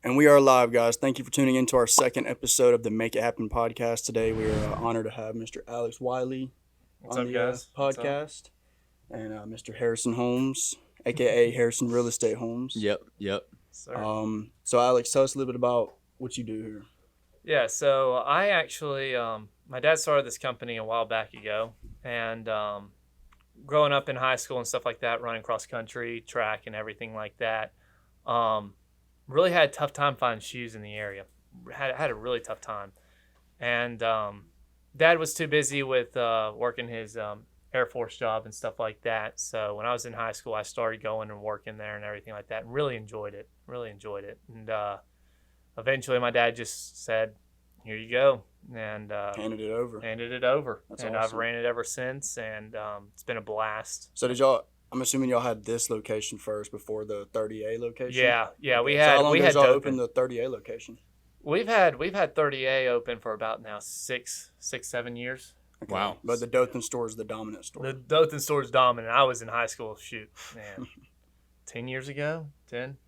And we are live, guys. Thank you for tuning in to our second episode of the Make It Happen podcast. Today, we are honored to have Mr. Alex Wiley on the podcast, and Mr. Harrison Holmes, aka Harrison Real Estate Homes. Yep. So, Alex, tell us a little bit about what you do here. Yeah, so I actually, my dad started this company a while back ago, and growing up in high school and stuff like that, running cross country, track, and everything like that, really had a tough time finding shoes in the area. Had a really tough time, and Dad was too busy with working his Air Force job and stuff like that. So when I was in high school, I started going and working there and everything like that, and really enjoyed it. And eventually, my dad just said, "Here you go," and Handed it over. That's and awesome. I've ran it ever since, and it's been a blast. So I'm assuming y'all had this location first before the 30A location? Yeah, we So had. how long we ago had y'all Dothan. opened the 30A location? We've had 30A open for about now 7 years. Okay. Wow. But the Dothan store is the dominant store. The Dothan store is dominant. I was in high school, 10 years ago,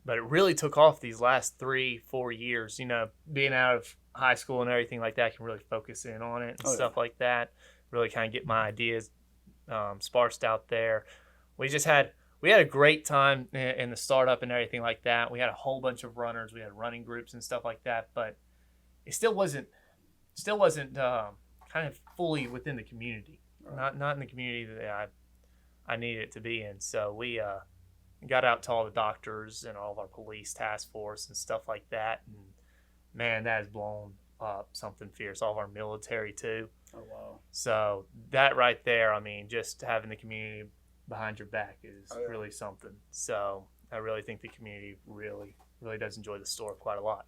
but it really took off these last 3-4 years. You know, being out of high school and everything like that, I can really focus in on it and stuff like that. Really kind of get my ideas sparsed out there. We had a great time in the startup and everything like that. We had a whole bunch of runners. We had running groups and stuff like that, but it still wasn't kind of fully within the community. Right. Not in the community that I needed it to be in. So we got out to all the doctors and all of our police task force and stuff like that. And man, that has blown up something fierce. All of our military too. Oh wow. So that right there, I mean, just having the community behind your back is really something. So I really think the community really does enjoy the store quite a lot.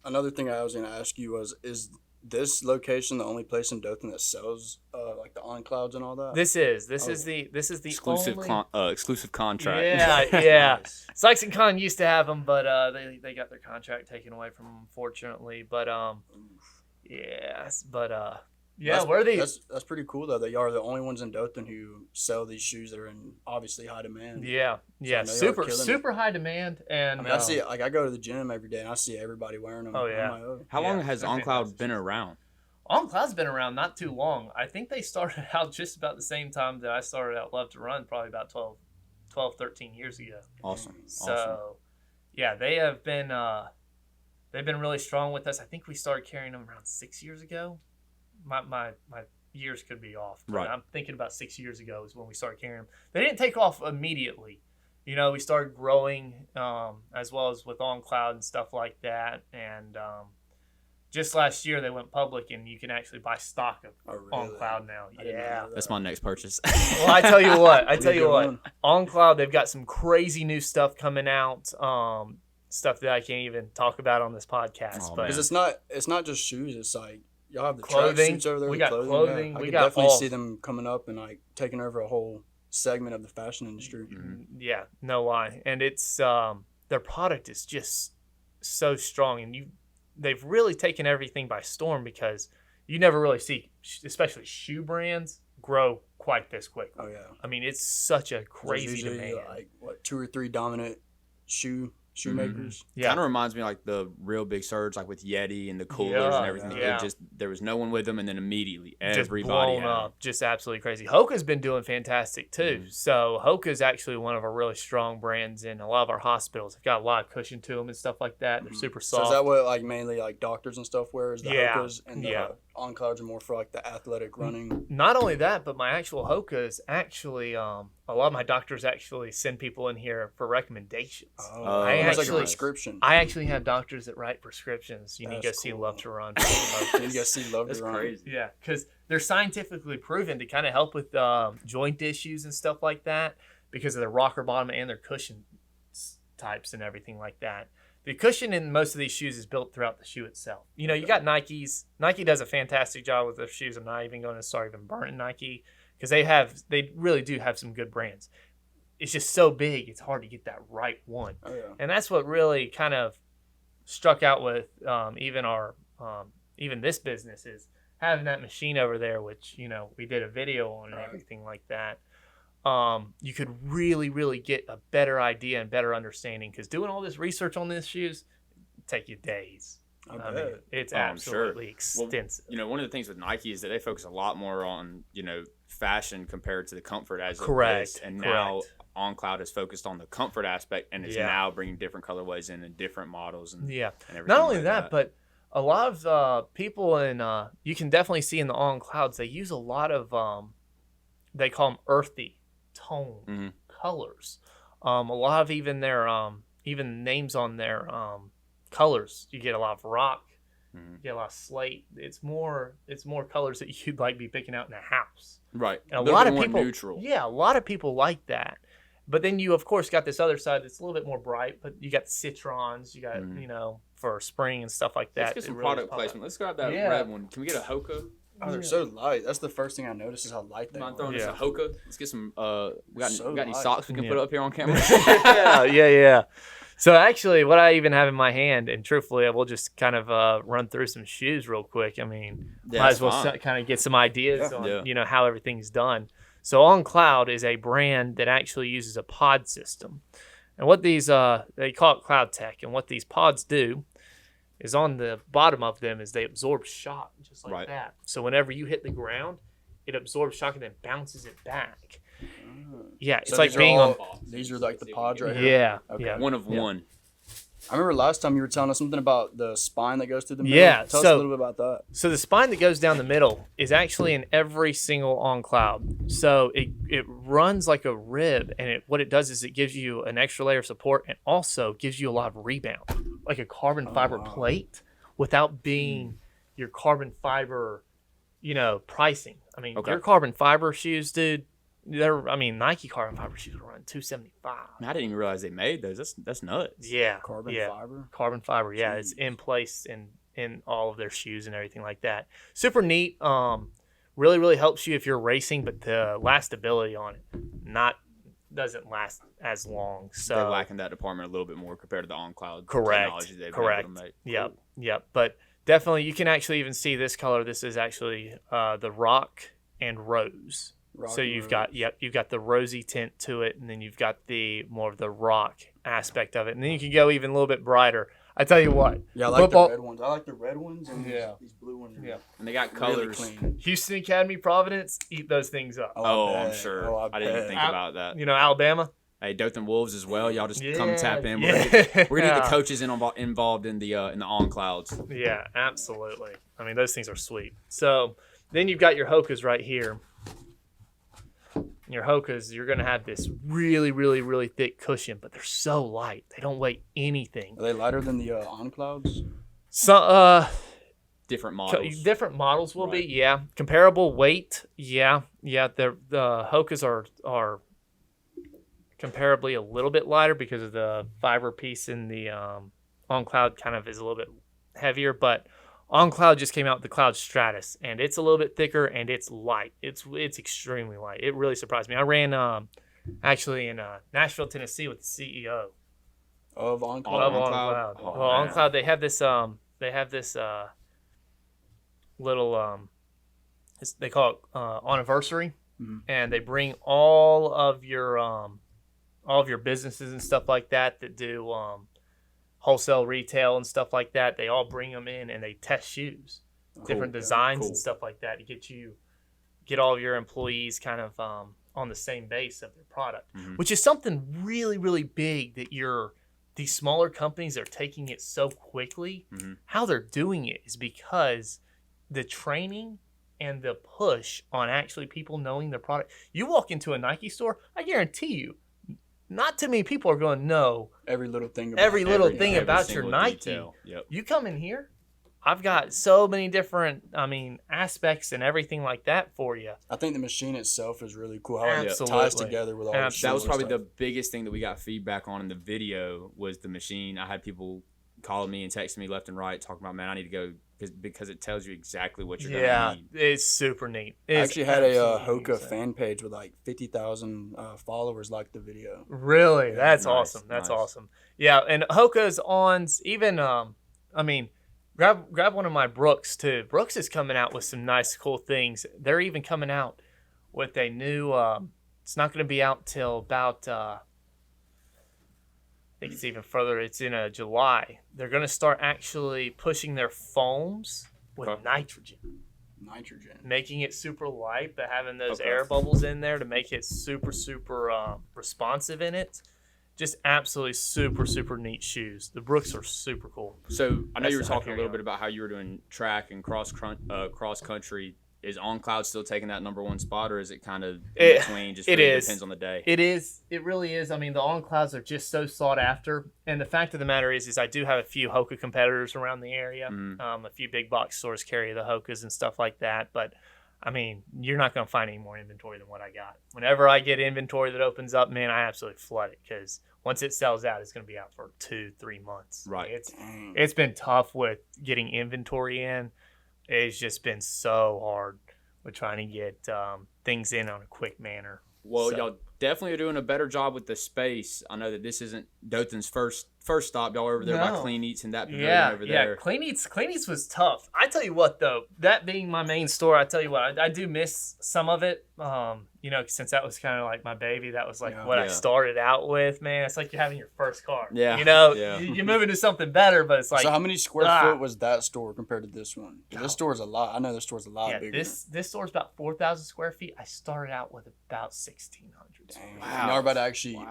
Another thing I was going to ask you is this location the only place in Dothan that sells like the on clouds and all that? This is the Exclusive only... exclusive contract. Yeah. Sykes and Con used to have them, but they got their contract taken away from them, unfortunately. But where are these? That's pretty cool though that y'all are the only ones in Dothan who sell these shoes that are in obviously high demand. Yeah, super high demand. And I mean, I see it, like I go to the gym every day and I see everybody wearing them. Oh yeah. I'm like, How long has On Cloud been around? On Cloud's been around not too long. I think they started out just about the same time that I started out Love to Run, probably about 12, 13 years ago. Awesome. So, yeah, they have been they've been really strong with us. I think we started carrying them around 6 years ago. My years could be off, but right. I'm thinking about 6 years ago is when we started carrying them. They didn't take off immediately. You know, we started growing as well as with On Cloud and stuff like that. And just last year they went public, and you can actually buy stock of On Cloud now. Yeah, that's my next purchase. Well, I tell you what, On Cloud they've got some crazy new stuff coming out. Stuff that I can't even talk about on this podcast. Because it's not just shoes. It's like y'all have the clothing. tracksuits over there. We got clothing. Yeah. I we could got definitely see them coming up and like taking over a whole segment of the fashion industry. Mm-hmm. Yeah, no lie. And it's their product is just so strong, and they've really taken everything by storm because you never really see, especially shoe brands, grow quite this quick. Oh yeah. I mean, it's such a crazy demand. Like 2 or 3 dominant shoemakers. Yeah. Kind of reminds me of like the real big surge, like with Yeti and the coolers and everything. Yeah. There was no one with them, and then immediately everybody just blown had up. Just absolutely crazy. Hoka's been doing fantastic too. Mm-hmm. So Hoka's actually one of our really strong brands in a lot of our hospitals. They've got a lot of cushion to them and stuff like that. They're super soft. So is that what like mainly like doctors and stuff wear? Is the Hoka's and the On Clouds are more for like the athletic running? Not only that, but my actual Hoka's actually a lot of my doctors actually send people in here for recommendations. It's like a prescription. I actually have doctors that write prescriptions. You need to go see Love to Run. You need to go see Love to Run. That's crazy. Yeah, because they're scientifically proven to kind of help with joint issues and stuff like that because of their rocker bottom and their cushion types and everything like that. The cushion in most of these shoes is built throughout the shoe itself. You know, you got Nikes. Nike does a fantastic job with their shoes. I'm not even going to start even burning Nike because they really do have some good brands. It's just so big, it's hard to get that right one. Oh, yeah. And that's what really kind of struck out with even this business is having that machine over there, which, you know, we did a video on and everything like that. You could really, really get a better idea and better understanding because doing all this research on these shoes take you days. I I mean, bet. it's Oh, I'm sure. absolutely extensive. You know, one of the things with Nike is that they focus a lot more on, you know, fashion compared to the comfort as Correct. it is. And now OnCloud is focused on the comfort aspect and is now bringing different colorways in and different models and everything. Not only like that, but a lot of people in you can definitely see in the OnClouds, they use a lot of they call them earthy tone colors. A lot of even their even names on their colors. You get a lot of rock, you get a lot of slate. It's more colors that you'd like be picking out in a house. Right. And a lot of people neutral. Yeah, a lot of people like that. But then you of course got this other side that's a little bit more bright, but you got citrons, you got, you know, for spring and stuff like that. Let's get some product placement. Let's grab that red one. Can we get a Hoka? Oh, they're so light. That's the first thing I noticed is how light they are. I'm throwing us a Hoka. Let's get some. We got any light. socks we can put up here on camera? yeah. So actually, what I even have in my hand, and truthfully, I will just kind of run through some shoes real quick. I mean, might as well kind of get some ideas on you know how everything's done. So OnCloud is a brand that actually uses a pod system, and what these they call it Cloud Tech, and what these pods do is on the bottom of them is they absorb shock just like that. So whenever you hit the ground, it absorbs shock and then bounces it back. Yeah, it's So like these are being all- on. These are like the pods right here. Yeah, Okay. yeah. One of one. I remember last time you were telling us something about the spine that goes through the middle. Yeah, Tell us so- a little bit about that. So the spine that goes down the middle is actually in every single OnCloud. So it runs like a rib, and what it does is it gives you an extra layer of support and also gives you a lot of rebound, like a carbon fiber plate, without being your carbon fiber, you know, pricing. I mean, your carbon fiber shoes, dude. Nike carbon fiber shoes are running $275. I didn't even realize they made those. That's nuts. Yeah, Carbon fiber? Carbon fiber, yeah, it's in place in all of their shoes and everything like that. Super neat. Really, really helps you if you're racing, but the lastability on it doesn't last as long. So They're lacking that department a little bit more compared to the OnCloud technology they've been able to make. Yep. But definitely, you can actually even see this color. This is actually the rock and rose. So you've got the rosy tint to it, and then you've got the more of the rock aspect of it, and then you can go even a little bit brighter. I tell you what, Yeah, I like the red ones. I like the red ones and these blue ones. Yeah. And they got Really colors. clean. Houston Academy, Providence, eat those things up. Oh, I I'm bet. sure. Oh, I didn't even bet. think about that. You know, Alabama. Hey, Dothan Wolves as well. Y'all just come tap in. Yeah. We're gonna get the coaches involved in the OnClouds. Yeah, absolutely. I mean, those things are sweet. So then you've got your Hokas right here. Your Hokas, you're going to have this really, really, really thick cushion, but they're so light. They don't weigh anything. Are they lighter than the OnClouds? So, Different models. different models will be, yeah. Comparable weight, yeah. The Hokas are comparably a little bit lighter because of the fiber piece in the OnCloud kind of is a little bit heavier, but OnCloud just came out with the Cloud Stratus, and it's a little bit thicker and it's light. It's extremely light. It really surprised me. I ran actually in Nashville, Tennessee, with the CEO Of OnCloud? of OnCloud? OnCloud. Oh, Well, man. OnCloud, they have this little they call it anniversary, and they bring all of your businesses and stuff like that do wholesale retail and stuff like that. They all bring them in and they test shoes, different designs and stuff like that to get all of your employees kind of on the same base of their product, which is something really, really big that these smaller companies are taking it so quickly. How they're doing it is because the training and the push on actually people knowing their product. You walk into a Nike store, I guarantee you, not too many people are going to know Every little thing about every little thing every about your single Nike. detail. Yep. You come in here, I've got so many different, aspects and everything like that for you. I think the machine itself is really cool. How it ties Absolutely. together with all Absolutely. the shoes That was and probably stuff. the biggest thing that we got feedback on in the video was the machine. I had people calling me and texting me left and right talking about, man, I need to go because it tells you exactly what you're going to need. It's super neat. I It's actually had a absolutely Hoka insane. fan page with like 50,000 followers liked the video. Really? That's Nice, awesome. That's nice. awesome. Yeah, and Hoka's ons, even grab one of my Brooks too. Brooks is coming out with some nice cool things. They're even coming out with a new it's not going to be out till about think it's even further. It's in July. They're going to start actually pushing their foams with nitrogen. Making it super light, but having those air bubbles in there to make it super, super responsive in it. Just absolutely super, super neat shoes. The Brooks are super cool. So I know you were talking a little bit about how you were doing track and cross country. Is On Cloud still taking that number one spot, or is it kind of in between? Just really depends on the day. It is. It really is. I mean, the On Clouds are just so sought after. And the fact of the matter is I do have a few Hoka competitors around the area. A few big box stores carry the Hokas and stuff like that. But, I mean, you're not going to find any more inventory than what I got. Whenever I get inventory that opens up, man, I absolutely flood it because once it sells out, it's going to be out for 2-3 months. Right. It's been tough with getting inventory in. It's just been so hard with trying to get things in on a quick manner. Well, y'all definitely are doing a better job with the space. I know that this isn't Dothan's first stop. Y'all are over there by Clean Eats and that pavilion over there. Yeah, Clean Eats was tough. I tell you what, though, that being my main store, I tell you what, I do miss some of it. Since that was kind of like my baby, that was like what I started out with, man. It's like you're having your first car. Yeah. You're moving to something better, but it's like. So how many square foot was that store compared to this one? This store is a lot. I know this store's a lot bigger. This store is about 4,000 square feet. I started out with about 1,600 square feet. Wow. Y'all are about to actually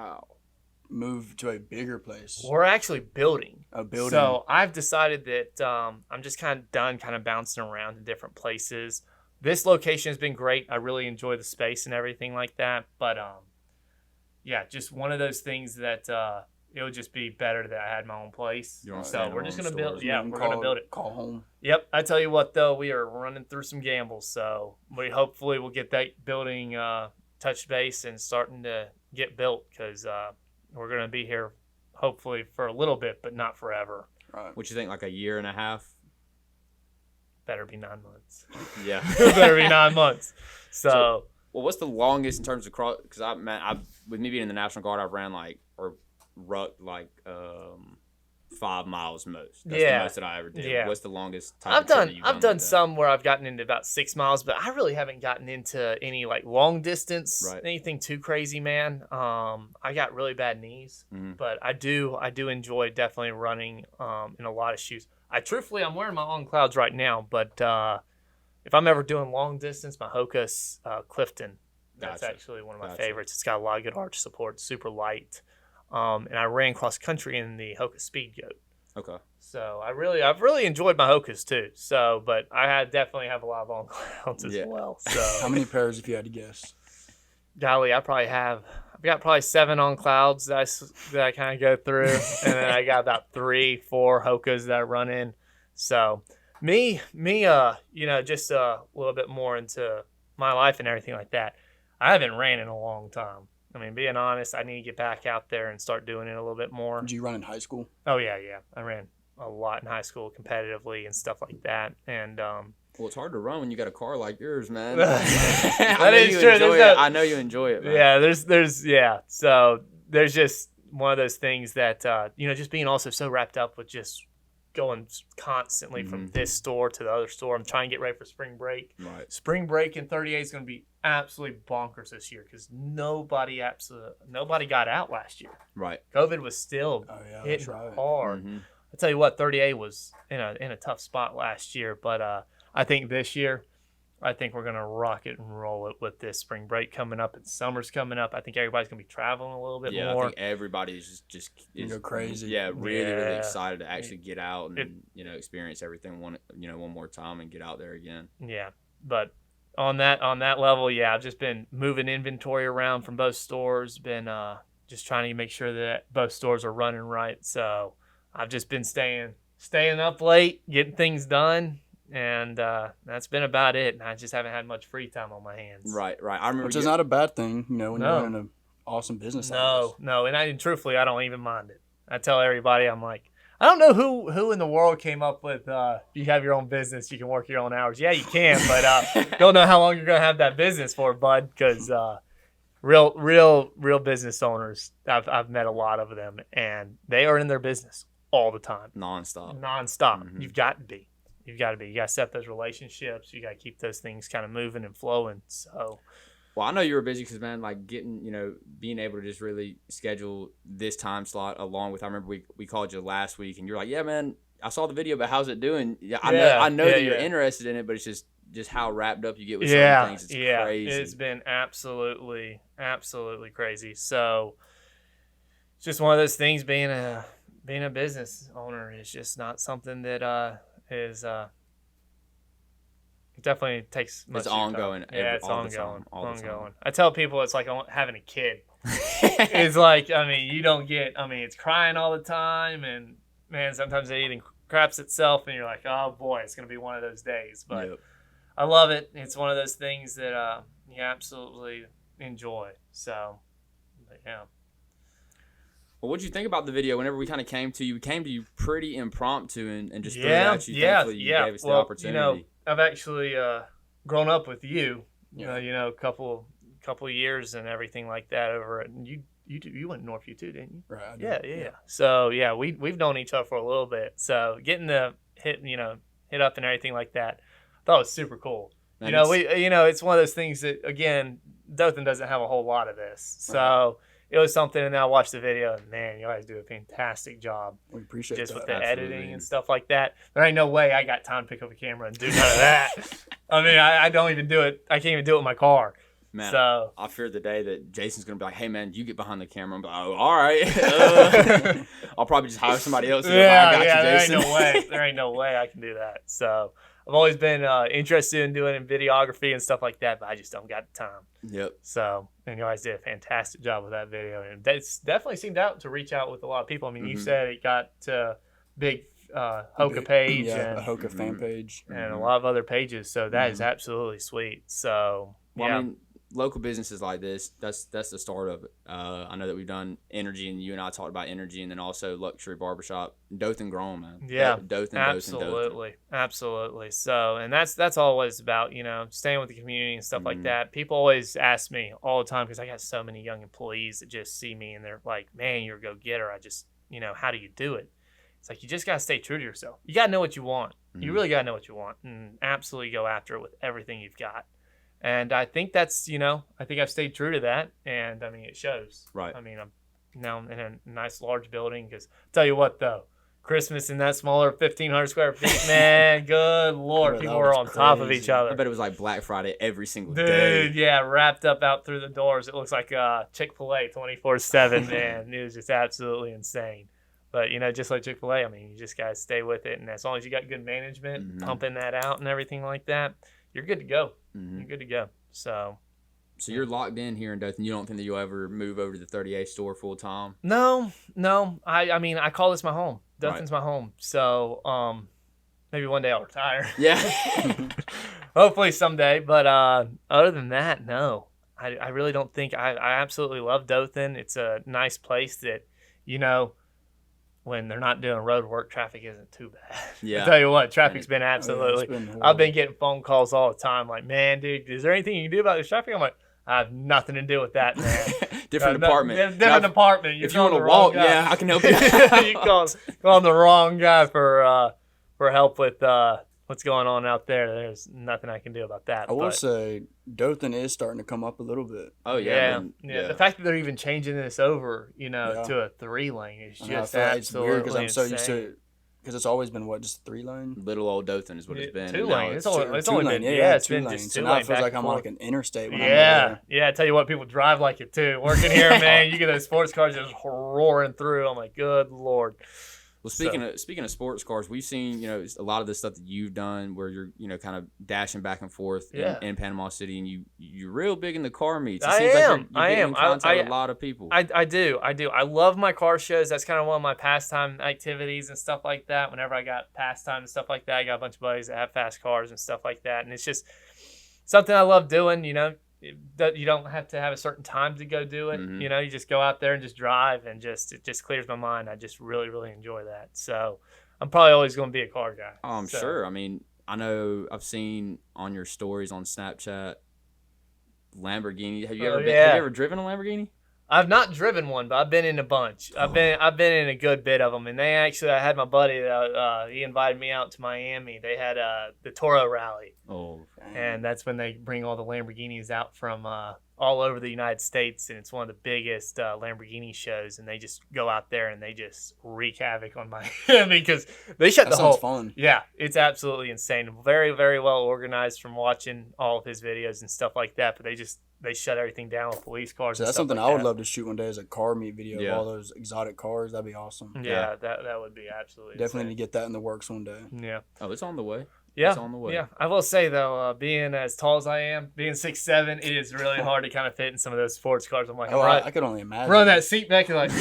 move to a bigger place. We're actually building. A building. So I've decided that I'm just kind of done kind of bouncing around in different places. This location has been great. I really enjoy the space and everything like that. But, just one of those things that it would just be better that I had my own place. So we're just going to build. Yeah, we're going to build it. Call home. Yep. I tell you what, though, we are running through some gambles. So we hopefully will get that building touch base and starting to get built because we're going to be here hopefully for a little bit, but not forever. Right. What you think, like a year and a half? Better be 9 months. Yeah. Better be 9 months. So what's the longest in terms of cross? Because with me being in the National Guard, I've ran 5 miles most. That's the most that I ever did. Yeah. What's the longest time? I've done some where I've gotten into about 6 miles, but I really haven't gotten into any like long distance, anything too crazy, man. I got really bad knees, but I do enjoy definitely running in a lot of shoes. I'm wearing my On Clouds right now, but if I'm ever doing long distance, my Hoka's Clifton. That's actually one of my favorites. It's got a lot of good arch support, super light. And I ran cross country in the Hoka Speed Goat. Okay. So I've really enjoyed my Hokas too. So, but I definitely have a lot of On Clouds as well. So how many pairs, if you had to guess? Golly, I've got 7 On Clouds that I kind of go through, and then I got about 3-4 Hokas that I run in. So me, just a little bit more into my life and everything like that. I haven't ran in a long time. I mean, being honest, I need to get back out there and start doing it a little bit more. Did you run in high school? Oh yeah. I ran a lot in high school competitively and stuff like that, and well, it's hard to run when you got a car like yours, man. That is true. I know you enjoy it, man. Yeah, so there's just one of those things that just being also so wrapped up with just going constantly from this store to the other store. I'm trying to get ready for spring break. Right. Spring break in 38 is going to be absolutely bonkers this year because nobody got out last year. Right. COVID was still hitting hard. Mm-hmm. I tell you what, 38 was in a tough spot last year, but I think this year, we're going to rock it and roll it with this spring break coming up and summer's coming up. I think everybody's going to be traveling a little bit more. Yeah, I think everybody's just go crazy. Yeah, really excited to actually get out and experience everything one more time and get out there again. Yeah, but on that level, I've just been moving inventory around from both stores, been just trying to make sure that both stores are running right. So I've just been staying up late, getting things done. And that's been about it. And I just haven't had much free time on my hands. Right. I remember, which is not a bad thing, when you're running an awesome business. No. And truthfully, I don't even mind it. I tell everybody, I'm like, I don't know who in the world came up with you have your own business, you can work your own hours. Yeah, you can, but don't know how long you're gonna have that business for, bud. Because real business owners, I've met a lot of them, and they are in their business all the time, nonstop. Mm-hmm. You've got to be. You got to set those relationships. You got to keep those things kind of moving and flowing. So, Well, I know you were busy because, man, like being able to just really schedule this time slot along with, I remember we called you last week and you're like, yeah, man, I saw the video, but how's it doing? Yeah, I know that you're interested in it, but it's just how wrapped up you get with some things. It's crazy. It's been absolutely crazy. So it's just one of those things. Being a business owner is just not something that is. It definitely takes much. It's ongoing. It's ongoing. I tell people it's like having a kid. It's like, I mean, you don't get. I mean, it's crying all the time, and man, sometimes it even craps itself, and you're like, oh boy, it's gonna be one of those days. But I love it. It's one of those things that you absolutely enjoy. So, but yeah. Well, what did you think about the video? Whenever we kind of came to you pretty impromptu and just threw it at you. Thankfully, you gave us the opportunity. I've actually grown up with you. A couple years and everything like that over it. And you went to Northview too, didn't you? Right. Yeah. So yeah, we've known each other for a little bit. So getting the hit up and everything like that, I thought it was super cool. And it's one of those things that, again, Dothan doesn't have a whole lot of this. So it was something, and then I watched the video, and man, you guys do a fantastic job. We appreciate just that. with the editing and stuff like that. There ain't no way I got time to pick up a camera and do none of that. I mean, I don't even do it. I can't even do it with my car. Man, so I fear the day that Jason's gonna be like, "Hey, man, you get behind the camera." I'm like, "Oh, all right." I'll probably just hire somebody else. There ain't no way I can do that. So I've always been interested in doing videography and stuff like that, but I just don't got the time. Yep. So, and you guys did a fantastic job with that video, and that's definitely seemed to reach out with a lot of people. I mean, you said it got big Hoka page and a Hoka fan page and a lot of other pages. So that is absolutely sweet. So I mean, local businesses like this, that's the start of it. I know that we've done energy, and you and I talked about energy, and then also luxury barbershop. Dothan grown, man. Yeah, Dothan. Absolutely. So, and that's always about, staying with the community and stuff like that. People always ask me all the time, because I got so many young employees that just see me and they're like, man, you're a go-getter. I just, how do you do it? It's like, you just got to stay true to yourself. You got to know what you want. You really got to know what you want and absolutely go after it with everything you've got. And I think that's, I think I've stayed true to that. And, I mean, it shows. Right. I mean, I'm now in a nice large building, because tell you what, though, Christmas in that smaller 1,500 square feet, man, good Lord, people were on top of each other. I bet it was like Black Friday every single day. Dude, yeah, wrapped up out through the doors. It looks like Chick-fil-A 24/7, man. It was just absolutely insane. But, just like Chick-fil-A, I mean, you just got to stay with it. And as long as you got good management, pumping that out and everything like that, you're good to go. You're good to go. So you're locked in here in Dothan. You don't think that you'll ever move over to the 38 store full time? No. I mean, I call this my home. Dothan's my home. So maybe one day I'll retire. Yeah. Hopefully someday. But other than that, no. I really don't think. I absolutely love Dothan. It's a nice place that, when they're not doing road work, traffic isn't too bad. Yeah. I tell you what, traffic's been absolutely. I've been getting phone calls all the time like, man, dude, is there anything you can do about this traffic? I'm like, I have nothing to do with that, man. Different department. Different department. If you want to walk, yeah, I can help you. You call the wrong guy for help with what's going on out there. There's nothing I can do about that. I will say Dothan is starting to come up a little bit. Oh yeah, yeah. The fact that they're even changing this over, to a 3-lane is just absolutely it's weird because I'm so insane. used to, because it's always been just 3-lane. Little old Dothan is what it's been. 2-lane. It's only been it's been 2 just 2-lane. So now it feels like I'm on like an interstate. When yeah. I tell you what, people drive like it too. Working here, man, you get those sports cars just roaring through. I'm like, good Lord. Well, speaking of sports cars, we've seen a lot of the stuff that you've done where you're kind of dashing back and forth in Panama City, and you're real big in the car meets. I am. In contact with a lot of people. I do. I love my car shows. That's kind of one of my pastime activities and stuff like that. Whenever I got pastime and stuff like that, I got a bunch of buddies that have fast cars and stuff like that, and it's just something I love doing. You don't have to have a certain time to go do it. You just go out there and just drive, and it just clears my mind. I just really, really enjoy that. So I'm probably always going to be a car guy. Oh, I'm sure. I mean, I know I've seen on your stories on Snapchat Lamborghini. Have you ever driven a Lamborghini? I've not driven one, but I've been in a bunch. I've been in a good bit of them, and I had my buddy that he invited me out to Miami. They had the Toro Rally. Oh, and that's when they bring all the Lamborghinis out from all over the United States, and it's one of the biggest Lamborghini shows, and they just go out there and they just wreak havoc on Miami because they shut the whole. Fun. Yeah, it's absolutely insane. Very, very well organized from watching all of his videos and stuff like that. But they shut everything down with police cars. So that's something I would love to shoot one day, is a car meet video of all those exotic cars. That'd be awesome. Yeah, that would be absolutely definitely insane. need to get that in the works one day. Yeah. Oh, it's on the way. Yeah, it's on the way. Yeah. I will say though, being as tall as I am, being 6'7", it is really hard to kind of fit in some of those sports cars. I'm like, I could only imagine. Run that seat back and like,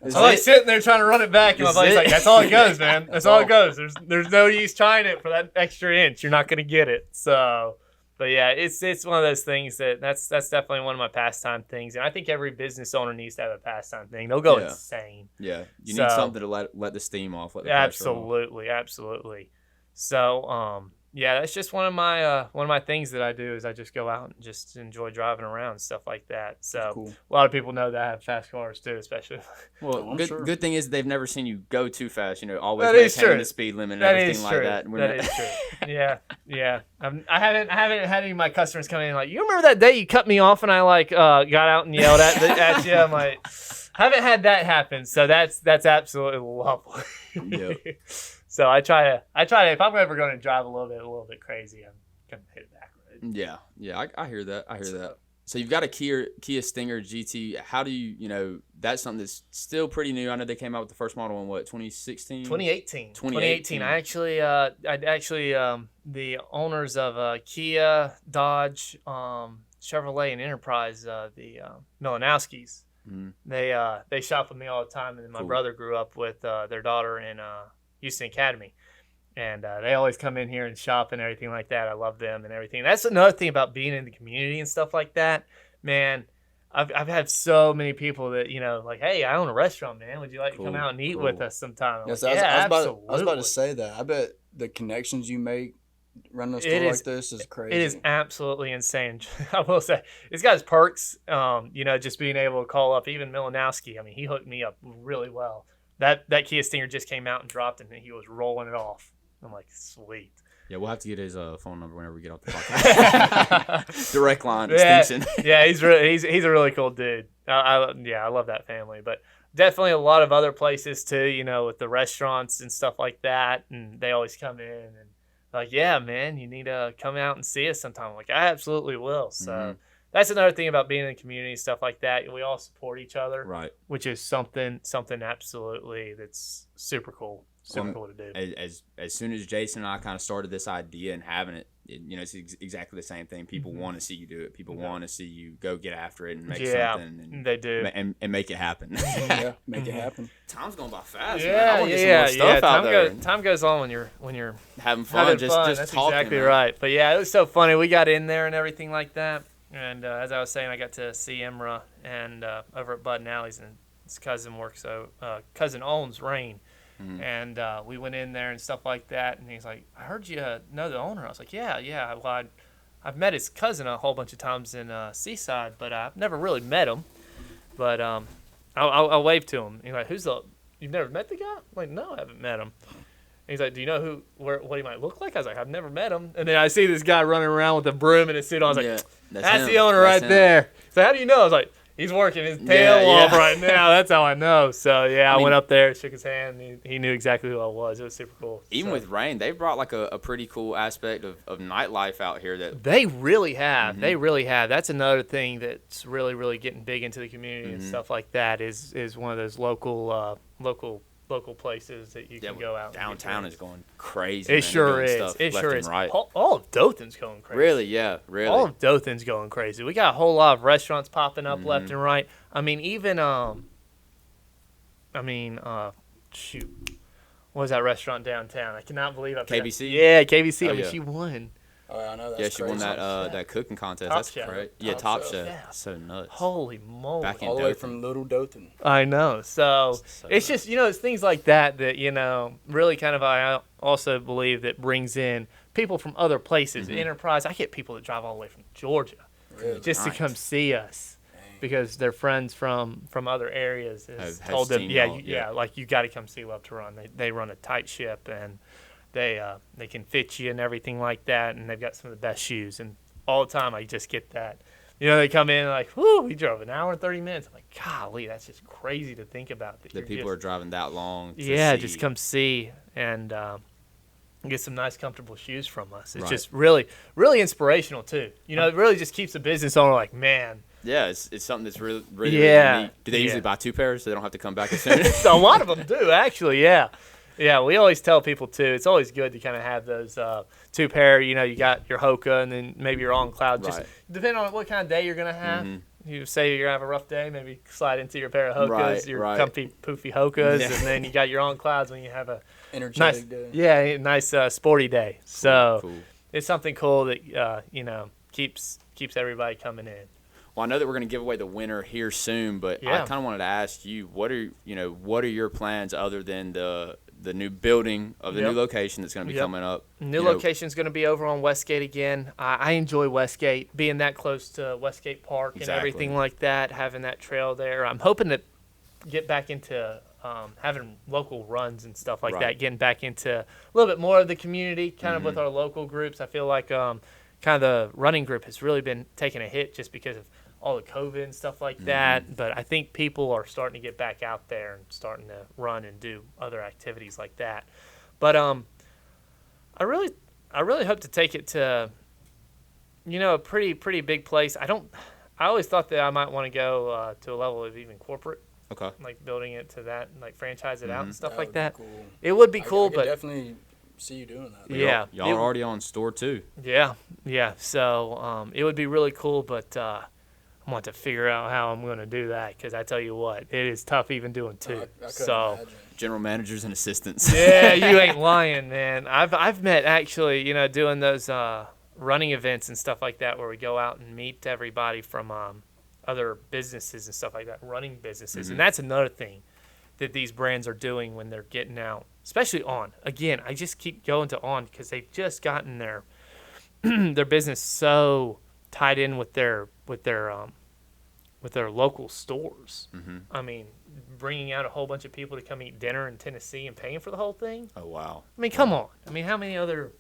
I'm like sitting there trying to run it back, and my buddy's like, "That's all it goes, man. That's all it goes. There's no use trying it for that extra inch. You're not gonna get it." So, but yeah, it's one of those things that's definitely one of my pastime things, and I think every business owner needs to have a pastime thing. They'll go insane. Yeah, you need something to let the steam off. Let the absolutely. So, yeah, that's just one of my things that I do is I just go out and just enjoy driving around and stuff like that. So cool. A lot of people know that I have fast cars too, especially. Well, good thing is they've never seen you go too fast. Always maintaining the speed limit and everything like that. That is true. Yeah. I haven't had any of my customers come in like, you remember that day you cut me off and I got out and yelled at you? I'm like, haven't had that happen. So that's absolutely lovely. Yeah. So I try to if I'm ever going to drive a little bit crazy, I'm gonna hit it back. Right? Yeah, I hear that. So you've got a Kia Stinger GT. How do you that's something that's still pretty new. I know they came out with the first model in 2016? 2018. I actually the owners of Kia, Dodge, Chevrolet, and Enterprise, the Milanowskis. Mm-hmm. They shop with me all the time, and then my brother grew up with their daughter in Houston Academy, and they always come in here and shop and everything like that. I love them and everything. That's another thing about being in the community and stuff like that, man. I've had so many people that like, hey, I own a restaurant, man. Would you like to come out and eat with us sometime? Yes, absolutely. I was about to say that. I bet the connections you make running a store like this is crazy. It is absolutely insane. I will say it's got its perks. Just being able to call up even Milanowski. I mean, he hooked me up really well. That Kia Stinger just came out and dropped, and he was rolling it off. I'm like, sweet. Yeah, we'll have to get his phone number whenever we get off the podcast. Direct line extension. Yeah, he's a really cool dude. I love that family, but definitely a lot of other places too. With the restaurants and stuff like that, and they always come in and like, yeah, man, you need to come out and see us sometime. I'm like, I absolutely will. So. That's another thing about being in the community and stuff like that. We all support each other, right? Which is something absolutely that's super cool. Super cool to do. As soon as Jason and I kind of started this idea and having it, it's exactly the same thing. People want to see you do it. People want to see you go get after it and make something. And they do. And make it happen. Yeah, make it happen. Time's going by fast. Man. I want to get some more stuff out there. Time goes on when you're having fun. Just that's talking. Exactly right. But yeah, it was so funny. We got in there and everything like that. And as I was saying, I got to see Imra and over at Bud and Alley's, and his cousin works. So cousin owns Rain, and we went in there and stuff like that. And he's like, "I heard you know the owner." I was like, "Yeah. Well, I've met his cousin a whole bunch of times in Seaside, but I've never really met him. But I'll wave to him." He's like, "You've never met the guy?" I'm like, "No, I haven't met him." He's like, "Do you know what he might look like?" I was like, "I've never met him." And then I see this guy running around with a broom and a suit on. I was like, that's the owner right there. So how do you know? I was like, he's working his tail off right now. That's how I know. So I went up there, shook his hand. And he knew exactly who I was. It was super cool. Even with Rain, they've brought like a pretty cool aspect of nightlife out here. That they really have. Mm-hmm. They really have. That's another thing that's really, really getting big into the community and stuff like that. Is one of those local places that you can go out. Downtown is going crazy. It sure is. It sure is. All of Dothan's going crazy. Really? Yeah, really. All of Dothan's going crazy. We got a whole lot of restaurants popping up left and right. I mean, even shoot, what was that restaurant downtown? I cannot believe I forgot. KBC. Yeah, KBC. She won. Oh, I know. That's crazy. She won that cooking contest. Top That's Chef. great. Yeah, Top Chef. Yeah. That's so nuts. Holy moly! All the way from Little Dothan. I know. So it's just it's things like that really kind of I also believe that brings in people from other places. Enterprise. I get people that drive all the way from Georgia just to come see us. Because their friends from other areas has told them, like you got to come see Love to Run. They run a tight ship and they can fit you and everything like that, and they've got some of the best shoes. And all the time I just get that They come in like, whoo, he drove an hour and 30 minutes. I'm like, golly, that's just crazy to think about. That people are driving that long to see. Just come see and get some nice, comfortable shoes from us. It's just really, really inspirational, too. It really just keeps the business owner like, man. Yeah, it's something that's really neat. Do they usually buy 2 pairs so they don't have to come back as soon? A lot of them do, actually, yeah. Yeah, we always tell people, too, it's always good to kind of have those 2 pair. You got your Hoka and then maybe your On Cloud. Just depending on what kind of day you're going to have. You say you're going to have a rough day, maybe slide into your pair of Hokas, your comfy, poofy Hokas, and then you got your On Clouds when you have a energetic day. Yeah, nice sporty day. So it's something cool that, keeps everybody coming in. Well, I know that we're going to give away the winner here soon, but I kind of wanted to ask you, what are your plans other than the new building of the new location that's going to be coming up? New location is going to be over on Westgate again. I enjoy Westgate, being that close to Westgate Park and everything like that, having that trail there. I'm hoping to get back into having local runs and stuff like that, getting back into a little bit more of the community, kind of with our local groups. I feel like kind of the running group has really been taking a hit just because of all the COVID and stuff like that. But I think people are starting to get back out there and starting to run and do other activities like that. But I really hope to take it to, a pretty big place. I always thought that I might want to go to a level of even corporate. Okay. Like building it to that and like franchise it out and stuff like that. Cool. It would be cool, I but definitely see you doing that. Yeah. Y'all are already on store too. Yeah. So it would be really cool, but I want to figure out how I'm going to do that because I tell you what, it is tough even doing 2. So imagine. General managers and assistants. Yeah, you ain't lying, man. I've met actually, doing those running events and stuff like that where we go out and meet everybody from other businesses and stuff like that, running businesses. And that's another thing that these brands are doing when they're getting out, especially On. Again, I just keep going to On because they've just gotten their their business so tied in with their local stores. I mean, bringing out a whole bunch of people to come eat dinner in Tennessee and paying for the whole thing. Oh, wow. I mean, come on. I mean, how many other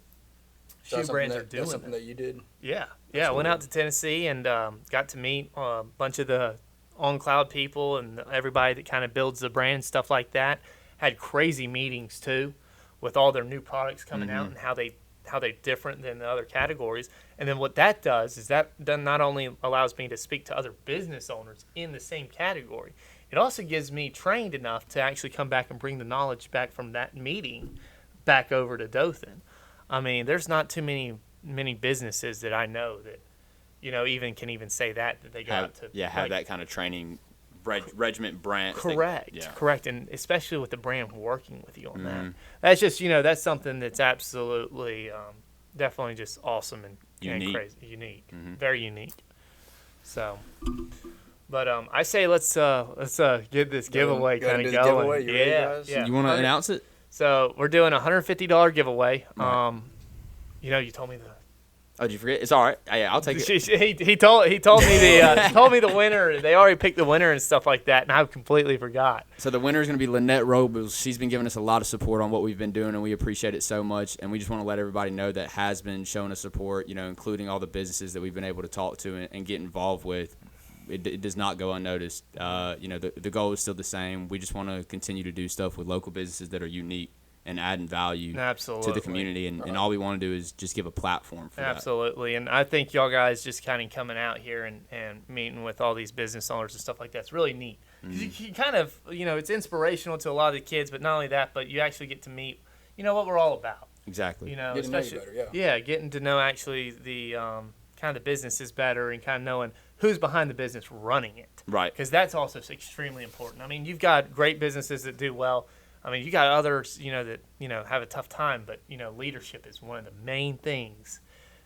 shoe brands are doing that's something that you did? Yeah. I went out to Tennessee and got to meet a bunch of the On Cloud people and everybody that kind of builds the brand, stuff like that. Had crazy meetings, too, with all their new products coming out and how they're different than the other categories. And then what that does is that not only allows me to speak to other business owners in the same category, it also gives me trained enough to actually come back and bring the knowledge back from that meeting back over to Dothan. I mean, there's not too many businesses that I know that, even can even say that they go out to. Yeah, have that kind of training regiment brand. Correct. And especially with the brand working with you on that. That's just, that's something that's absolutely definitely just awesome and crazy. Unique. Very unique. So, but I say let's get this giveaway kind of going. Yeah. You want to announce it? So we're doing a $150 giveaway. Right. You told me the. Oh, did you forget? It's all right. Yeah, I'll take it. He told me the winner. They already picked the winner and stuff like that, and I completely forgot. So the winner is going to be Lynette Robles. She's been giving us a lot of support on what we've been doing, and we appreciate it so much. And we just want to let everybody know that has been showing us support. Including all the businesses that we've been able to talk to and get involved with. It does not go unnoticed. The goal is still the same. We just want to continue to do stuff with local businesses that are unique and adding value to the community. And all we want to do is just give a platform for that. Absolutely. And I think y'all guys just kind of coming out here and meeting with all these business owners and stuff like that. It's really neat. You kind of, it's inspirational to a lot of the kids, but not only that, but you actually get to meet, what we're all about. Exactly. Getting to know you better, yeah, getting to know actually the kind of the businesses better and kind of knowing who's behind the business running it. Right. Because that's also extremely important. I mean, you've got great businesses that do well. I mean, you got others, that, have a tough time, but, leadership is one of the main things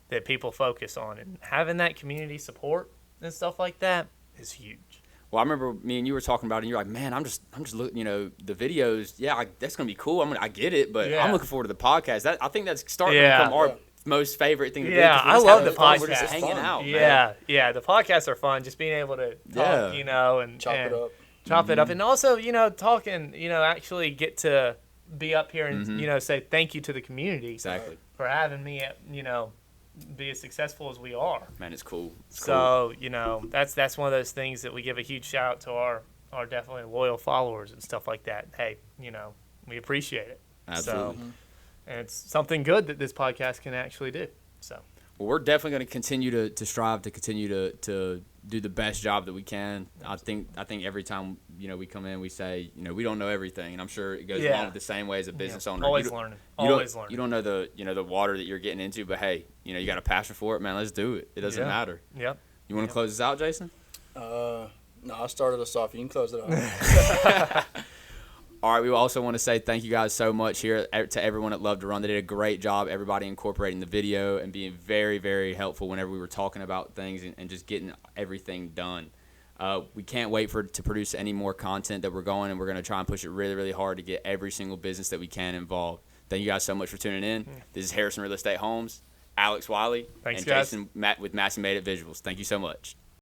that people focus on. And having that community support and stuff like that is huge. Well, I remember me and you were talking about it, and you're like, man, I'm just looking, the videos, that's going to be cool. I get it, but I'm looking forward to the podcast. I think that's starting to become our most favorite thing to do. Yeah, I love the podcast. We're just hanging out, man. Yeah, the podcasts are fun, just being able to talk, and chop it up. And also, talking, actually get to be up here and, say thank you to the community exactly for having me, be as successful as we are. Man, it's cool. It's so cool. That's one of those things that we give a huge shout out to our definitely loyal followers and stuff like that. Hey, we appreciate it. Absolutely. So, and it's something good that this podcast can actually do. So. Well, we're definitely going to continue to strive to continue to do the best job that we can. I think every time we come in, we say we don't know everything, and I'm sure it goes along the same way as a business owner. Always learning. Always learning. You don't know the water that you're getting into, but hey, you got a passion for it, man. Let's do it. It doesn't matter. Yep. You want to close this out, Jason? No, I started us off. You can close it out. All right, we also want to say thank you guys so much here to everyone at Love to Run. They did a great job, everybody incorporating the video and being very, very helpful whenever we were talking about things and just getting everything done. We can't wait to produce any more content that we're going, and we're going to try and push it really, really hard to get every single business that we can involved. Thank you guys so much for tuning in. This is Harrison Real Estate Homes, Alex Wiley, Thanks, and guys. Jason with Massey Made It Visuals. Thank you so much.